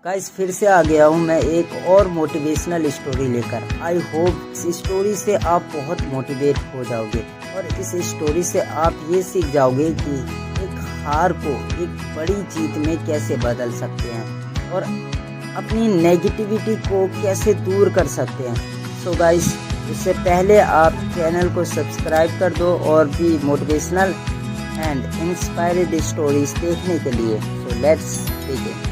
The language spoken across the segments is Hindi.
गाइस फिर से आ गया हूँ मैं एक और मोटिवेशनल स्टोरी लेकर। आई होप इस स्टोरी से आप बहुत मोटिवेट हो जाओगे और इस स्टोरी से आप ये सीख जाओगे कि एक हार को एक बड़ी जीत में कैसे बदल सकते हैं और अपनी नेगेटिविटी को कैसे दूर कर सकते हैं। सो गाइस उससे पहले आप चैनल को सब्सक्राइब कर दो और भी मोटिवेशनल एंड इंस्पायर्ड स्टोरीज देखने के लिए। So let's begin.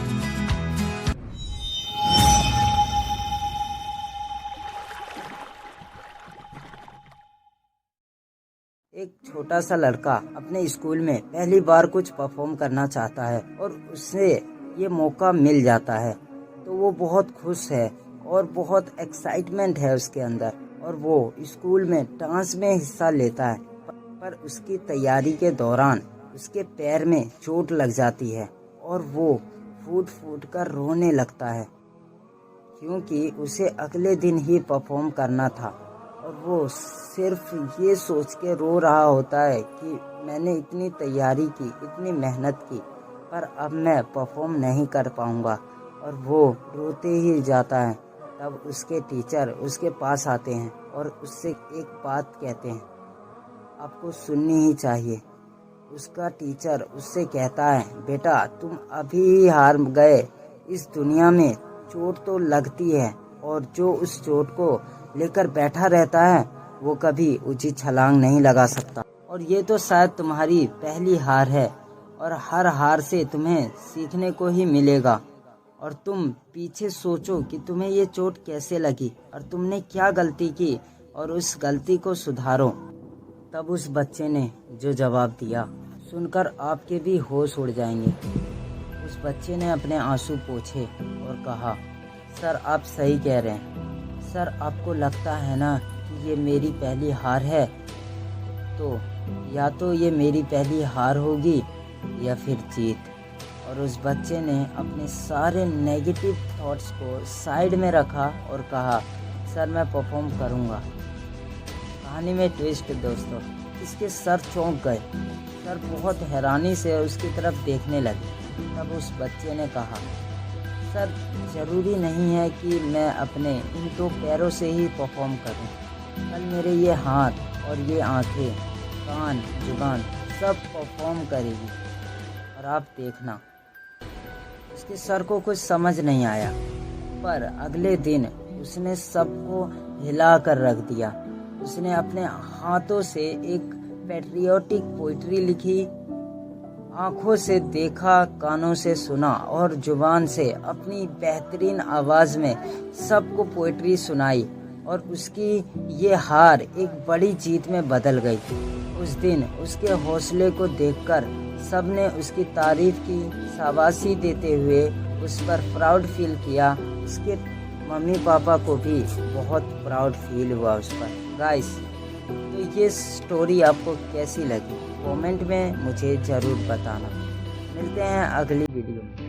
एक छोटा सा लड़का अपने स्कूल में पहली बार कुछ परफॉर्म करना चाहता है और उसे ये मौका मिल जाता है तो वो बहुत खुश है और बहुत एक्साइटमेंट है उसके अंदर और वो स्कूल में डांस में हिस्सा लेता है। पर उसकी तैयारी के दौरान उसके पैर में चोट लग जाती है और वो फूट फूट कर रोने लगता है क्योंकि उसे अगले दिन ही परफॉर्म करना था और वो सिर्फ ये सोच के रो रहा होता है कि मैंने इतनी तैयारी की, इतनी मेहनत की, पर अब मैं परफॉर्म नहीं कर पाऊँगा। और वो रोते ही जाता है। तब उसके टीचर उसके पास आते हैं और उससे एक बात कहते हैं, आपको सुननी ही चाहिए। उसका टीचर उससे कहता है, बेटा तुम अभी ही हार गए। इस दुनिया में चोट तो लगती है और जो उस चोट को लेकर बैठा रहता है वो कभी ऊंची छलांग नहीं लगा सकता। और ये तो शायद तुम्हारी पहली हार है और हर हार से तुम्हें सीखने को ही मिलेगा। और तुम पीछे सोचो कि तुम्हें ये चोट कैसे लगी और तुमने क्या गलती की और उस गलती को सुधारो। तब उस बच्चे ने जो जवाब दिया सुनकर आपके भी होश उड़ जाएंगे। उस बच्चे ने अपने आंसू पोंछे और कहा, सर आप सही कह रहे हैं। सर आपको लगता है ना कि ये मेरी पहली हार है, तो या तो ये मेरी पहली हार होगी या फिर जीत। और उस बच्चे ने अपने सारे नेगेटिव थॉट्स को साइड में रखा और कहा, सर मैं परफॉर्म करूँगा। कहानी में ट्विस्ट दोस्तों, इसके सर चौंक गए। सर बहुत हैरानी से उसकी तरफ देखने लगे। तब उस बच्चे ने कहा, सर ज़रूरी नहीं है कि मैं अपने इन दो पैरों से ही परफॉर्म करूं। कल मेरे ये हाथ और ये आंखें, कान, जुबान सब परफॉर्म करेगी और आप देखना। उसके सर को कुछ समझ नहीं आया, पर अगले दिन उसने सबको हिला कर रख दिया। उसने अपने हाथों से एक पैट्रियोटिक पोइट्री लिखी, आँखों से देखा, कानों से सुना और जुबान से अपनी बेहतरीन आवाज़ में सबको पोइट्री सुनाई और उसकी ये हार एक बड़ी जीत में बदल गई। उस दिन उसके हौसले को देखकर सबने उसकी तारीफ की, शाबाशी देते हुए उस पर प्राउड फील किया। उसके मम्मी पापा को भी बहुत प्राउड फील हुआ उस पर। गाइस तो ये स्टोरी आपको कैसी लगी कमेंट में मुझे ज़रूर बताना। मिलते हैं अगली वीडियो में।